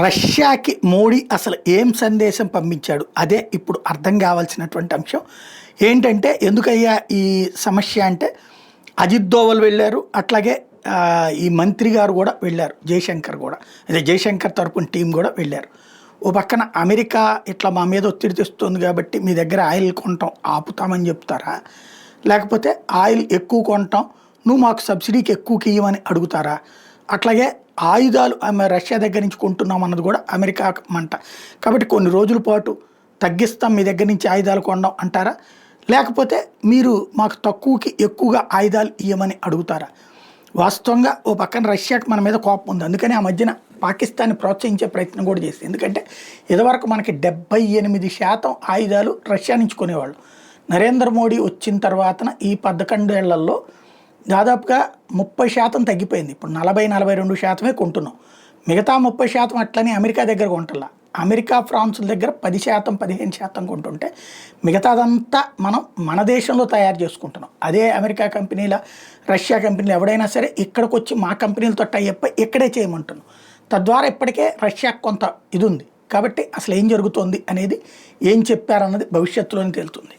రష్యాకి మోడీ అసలు ఏం సందేశం పంపించాడు అదే ఇప్పుడు అర్థం కావాల్సినటువంటి అంశం. ఏంటంటే ఎందుకయ్యా ఈ సమస్య అంటే అజిత్ దోవల్ వెళ్ళారు, అట్లాగే ఈ మంత్రి గారు కూడా వెళ్ళారు, జయశంకర్ కూడా, అదే జయశంకర్ తరపున టీం కూడా వెళ్ళారు. ఓ పక్కన అమెరికా ఇట్లా మా మీద ఒత్తిడి తెస్తుంది కాబట్టి మీ దగ్గర ఆయిల్ కొనటం ఆపుతామని చెప్తారా, లేకపోతే ఆయిల్ ఎక్కువ కొనటం నువ్వు మాకు సబ్సిడీకి ఎక్కువకి ఇవ్వమని అడుగుతారా, అట్లాగే ఆయుధాలు రష్యా దగ్గర నుంచి కొంటున్నాం అన్నది కూడా అమెరికా మంట కాబట్టి కొన్ని రోజుల పాటు తగ్గిస్తాం మీ దగ్గర నుంచి ఆయుధాలు కొనడం అంటారా, లేకపోతే మీరు మాకు తక్కువకి ఎక్కువగా ఆయుధాలు ఇవ్వమని అడుగుతారా. వాస్తవంగా ఓ పక్కన రష్యాకి మన మీద కోపం ఉంది, అందుకని ఆ మధ్యన పాకిస్తాన్ని ప్రోత్సహించే ప్రయత్నం కూడా చేస్తుంది. ఎందుకంటే ఇదివరకు మనకి 78% ఆయుధాలు రష్యా నుంచి కొనేవాళ్ళు. నరేంద్ర మోడీ వచ్చిన తర్వాతన ఈ 11 ఏళ్లలో దాదాపుగా 30% తగ్గిపోయింది. ఇప్పుడు 40-42% కొంటున్నాం. మిగతా 30% అట్లని అమెరికా దగ్గర కొంటల్లా. అమెరికా ఫ్రాన్స్ల దగ్గర 10% 15% కొంటుంటే మిగతాదంతా మనం మన దేశంలో తయారు చేసుకుంటున్నాం. అదే అమెరికా కంపెనీల రష్యా కంపెనీలు ఎవడైనా సరే ఇక్కడికి వచ్చి మా కంపెనీలతో టైఅప్ ఇక్కడే చేయమంటున్నాం. తద్వారా ఇప్పటికే రష్యాకు కొంత ఇది ఉంది. కాబట్టి అసలు ఏం జరుగుతోంది అనేది, ఏం చెప్పారన్నది భవిష్యత్తులోనే తేలుతుంది.